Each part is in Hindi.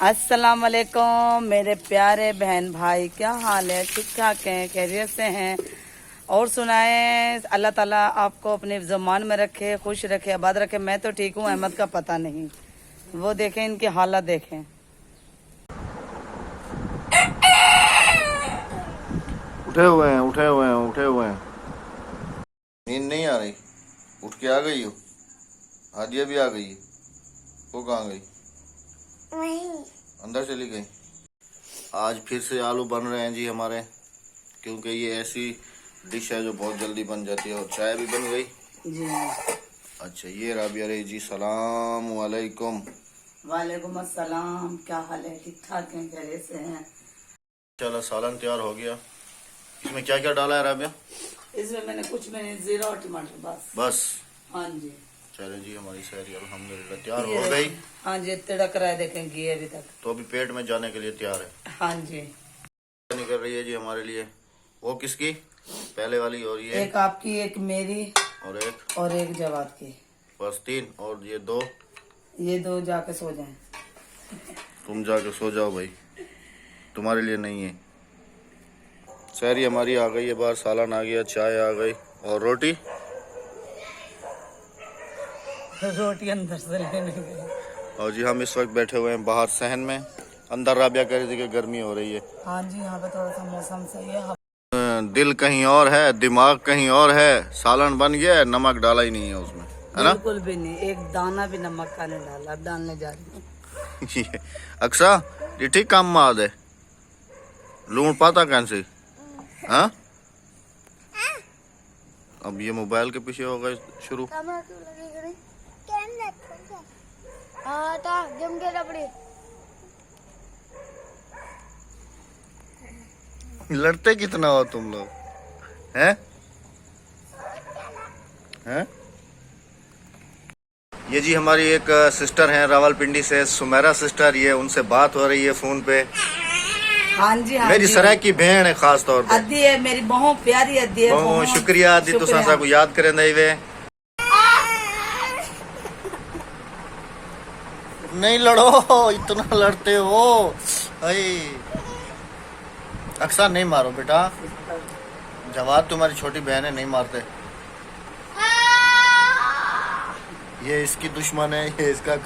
अस्सलाम वालेकुम मेरे प्यारे बहन भाई, क्या हाल है? ठीक ठाक हैं, खैरियत से हैं? और सुनाएं, अल्लाह ताला आपको अपने ज़मान में रखे, खुश रखे, आबाद रखे। मैं तो ठीक हूँ, अहमद का पता नहीं। वो देखें, इनकी हालत देखें। उठे हुए हैं, उठे हुए हैं, उठे हुए हैं। नींद नहीं आ रही? उठ के आ गई हो? हादिया भी आ गई है। वो कहाँ गई? नहीं, अंदर चली गई। आज फिर से आलू बन रहे हैं जी हमारे, क्योंकि ये ऐसी डिश है जो बहुत जल्दी बन जाती है। और चाय भी बन गई जी। अच्छा, ये राबिया रही जी। सलाम वालेकुम। वालेकुम अस्सलाम, क्या हाल है? ठीक ठाक हैं, खैरियत से हैं? चलो, सालन तैयार हो गया। इसमें क्या क्या डाला है राबिया? इसमें मैंने कुछ मैंने जीरा और टमाटर बस। हाँ जी। चले जी, हमारी सहरी अल्हम्दुलिल्लाह तैयार ये हो गई। हाँ जी, तिड़क रहा है, देखें घी अभी तक। तो अभी पेट में जाने के लिए तैयार है। हाँ जी। निकल रही है जी हमारे लिए। वो किसकी? पहले वाली। और ये एक आपकी, एक मेरी और एक जवाद की। बस 3। और ये दो जाके सो जाएं। तुम जाके सो जाओ भाई, तुम्हारे लिए नहीं है। सहरी हमारी आ गई है बाहर, सालन आ गया, चाय आ गई और रोटी अंदर से लेने गए। और जी हम इस वक्त बैठे हुए हैं बाहर सहन में। अंदर राबिया कह रही थी कि गर्मी हो रही है। हाँ जी, यहाँ पे थोड़ा सा मौसम सही है। दिल कहीं और है, दिमाग कहीं और है। सालन बन गया है, नमक डाला ही नहीं है उसमें, है ना? बिल्कुल भी नहीं, एक दाना भी नमक का नहीं डाला। अब डालने जा रही हूँ। ये अक्सा, ये ठीक काम में आ दे। लूण पाता कैसे? हाँ, अब ये मोबाइल के पीछे हो गए शुरू। लड़ते कितना हो तुम लोग, हैं? हैं? ये जी हमारी एक सिस्टर हैं रावलपिंडी से, सुमेरा सिस्टर। ये उनसे बात हो रही है फोन पे। हाँ जी, हाँ मेरी जी। सराय की बहन है खास तौर पे। अद्दी है मेरी, बहुत प्यारी अद्दी है। बहुत शुक्रिया अद्दी, तो संसा को याद करें नहीं वे। नहीं लड़ो, इतना लड़ते हो। अक्सर नहीं मारो बेटा, जवाब तुम्हारी छोटी बहन है, नहीं मारते। ये इसकी दुश्मन है, ये इसका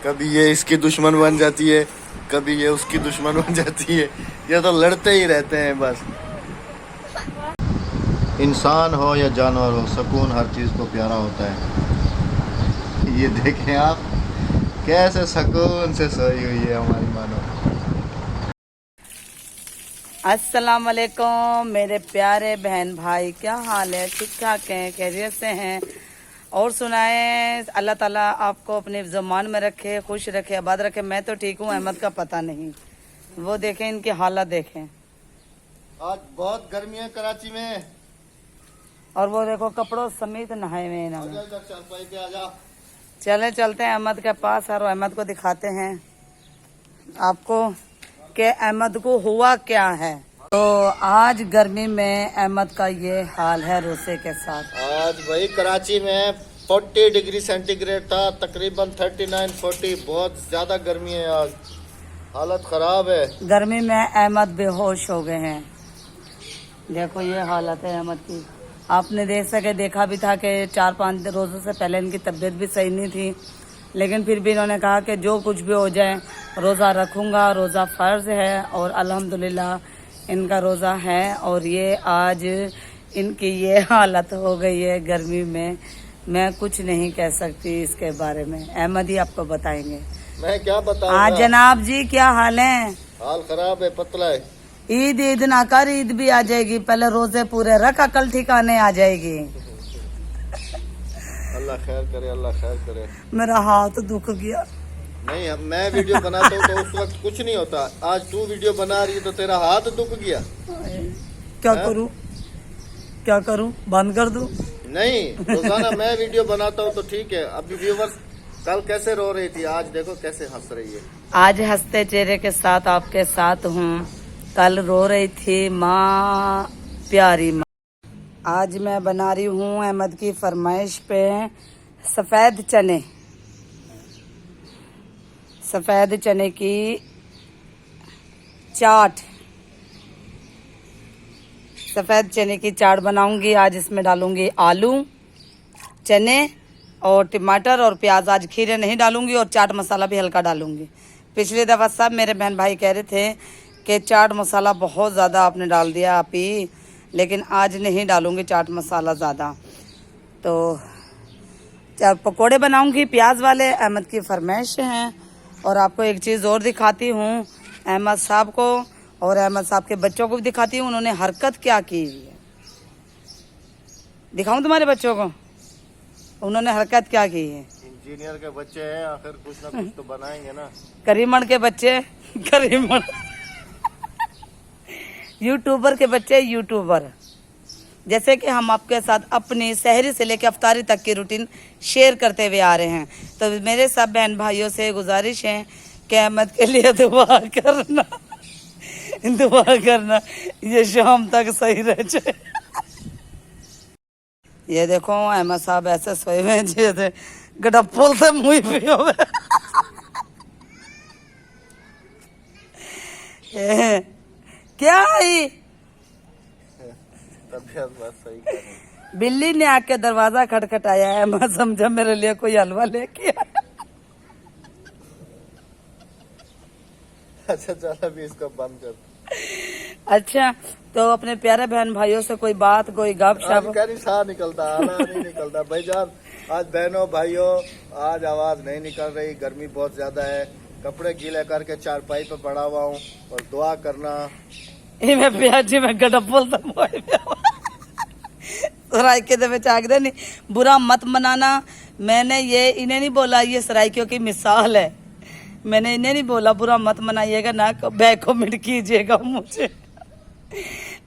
कभी ये इसकी दुश्मन बन जाती है, कभी ये उसकी दुश्मन बन जाती है। ये तो लड़ते ही रहते हैं बस। इंसान हो या जानवर हो, सुकून हर चीज़ को प्यारा होता है। ये देखें आप, कैसे सुकून से सोई हुई है हमारी मानो। अस्सलाम वालेकुम मेरे प्यारे बहन भाई, क्या हाल है? ठीक ठाक हैं, खैरियत से हैं? और सुनाएं, अल्लाह ताला आपको अपने ज़मान में रखे, खुश रखे, आबाद रखे। मैं तो ठीक हूँ, अहमद का पता नहीं। वो देखें, इनकी हालत देखें। आज बहुत गर्मी है कराची में। और वो देखो, कपड़ों समेत नहाए हुए इन्होंने। आजा। चलते हैं अहमद के पास और अहमद को दिखाते हैं आपको कि अहमद को हुआ क्या है। तो आज गर्मी में अहमद का ये हाल है रोसे के साथ। आज भाई कराची में 40 डिग्री सेंटीग्रेड था, तकरीबन 39-40। बहुत ज्यादा गर्मी है आज, हालत खराब है। गर्मी में अहमद बेहोश हो गए हैं। देखो ये हालत है अहमद की। आपने देखा भी था कि 4-5 रोजों से पहले इनकी तबीयत भी सही नहीं थी, लेकिन फिर भी इन्होंने कहा कि जो कुछ भी हो जाए रोज़ा रखूंगा, रोज़ा फ़र्ज है। और अल्हम्दुलिल्लाह इनका रोज़ा है। और ये आज इनकी ये हालत हो गई है गर्मी में। मैं कुछ नहीं कह सकती इसके बारे में, अहमद ही आपको बताएंगे। मैं क्या बताऊं? हाँ जनाब जी, क्या हाल है? हाल खराब है, पतला है। ईद ना कर, ईद भी आ जाएगी, पहले रोजे पूरे रख, अकल ठिकाने आ जाएगी। अल्लाह खैर करे, अल्लाह खैर करे। मेरा हाथ दुख गया। नहीं, मैं वीडियो बनाता हूँ तो उस वक्त कुछ नहीं होता। आज तू वीडियो बना रही है तो तेरा हाथ दुख गया। क्या करूं, बंद कर दूं? नहीं, रोजाना मैं वीडियो बनाता हूँ तो ठीक है। अभी व्यूवर्स कल कैसे रो रही थी, आज देखो कैसे हंस रही है। आज हंसते चेहरे के साथ आपके साथ हूँ। कल रो रही थी माँ, प्यारी माँ। आज मैं बना रही हूँ अहमद की फरमाइश पे सफ़ेद चने। सफेद चने की चाट, सफेद चने की चाट बनाऊंगी आज। इसमें डालूंगी आलू, चने और टमाटर और प्याज। आज खीरे नहीं डालूंगी और चाट मसाला भी हल्का डालूंगी। पिछली दफ़ा सब मेरे बहन भाई कह रहे थे कि चाट मसाला बहुत ज़्यादा आपने डाल दिया आप ही, लेकिन आज नहीं डालूंगी चाट मसाला ज़्यादा। तो पकोड़े बनाऊंगी प्याज वाले, अहमद की फरमाइश हैं। और आपको एक चीज़ और दिखाती हूँ, अहमद साहब को और अहमद साहब के बच्चों को भी दिखाती हूँ उन्होंने हरकत क्या की हुई है। दिखाऊं तुम्हारे बच्चों को उन्होंने हरकत क्या की है। इंजीनियर के बच्चे हैं, आखिर कुछ ना कुछ तो बनाएंगे ना। करीमन के बच्चे, करीमन यूट्यूबर के बच्चे, यूट्यूबर। जैसे कि हम आपके साथ अपनी सहरी से लेकर अफ्तारी तक की रूटीन शेयर करते हुए आ रहे हैं। तो मेरे सब बहन भाइयों से गुजारिश है कि अहमद के लिए दुआ करना, दुआ करना ये शाम तक सही रह जाए। ये देखो अहमद साहब ऐसे सोए हुए हैं जैसे गडप्पुल से मुँह पे हुए। क्या है तबीयत बस सही करनी। बिल्ली ने आके दरवाजा खटखटाया है, मैं समझा मेरे लिए कोई हलवा लेके आया। अच्छा चल अभी इसको बंद कर। अच्छा तो अपने प्यारे बहन भाइयों से कोई बात, कोई गप शप। क्या नहीं साह निकलता, आना नहीं निकलता भाईजान। आज बहनों भाइयों आज आवाज नहीं निकल रही, गर्मी बहुत ज्यादा है। कपड़े गीले करके चारपाई पे पड़ा हुआ हूँ और दुआ करना। मैं प्याजी में गडप्पुल सराइके दे विच आखदे नहीं बुरा मत मनाना। मैंने ये इन्हें नहीं बोला, ये सराइकियों की मिसाल है। मैंने इन्हें नहीं बोला बुरा मत मनाइएगा, ना बैक कमेंट कीजिएगा मुझे।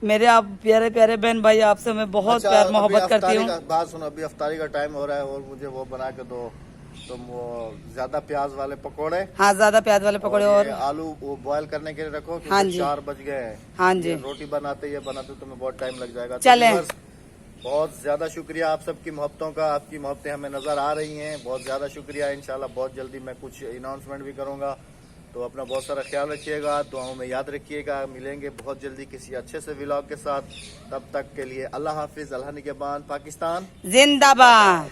मेरे आप प्यारे प्यारे बहन भाई, आपसे मैं बहुत प्यार मोहब्बत करती हूँ। बात सुनो, अभी अफ्तारी का टाइम हो रहा है और मुझे वो बना के दो तुम, वो ज्यादा प्याज वाले पकोड़े। हाँ ज्यादा प्याज वाले पकोड़े और आलू वो बॉयल करने के लिए रखो। हाँ जी 4 बज गए हैं। हाँ जी रोटी बनाते ये बनाते तुम्हें बहुत टाइम लग जाएगा। चले बहुत ज्यादा शुक्रिया आप सबकी मोहब्बतों का। आपकी मोहब्बतें हमें नजर आ रही हैं, बहुत ज्यादा शुक्रिया। इंशाल्लाह बहुत जल्दी मैं कुछ अनाउंसमेंट भी करूंगा। तो अपना बहुत सारा ख्याल रखिएगा, दुआओं में याद रखिएगा। मिलेंगे बहुत जल्दी किसी अच्छे से व्लॉग के साथ। तब तक के लिए अल्लाह हाफिज, अल्लाह निगहबान, पाकिस्तान जिंदाबाद।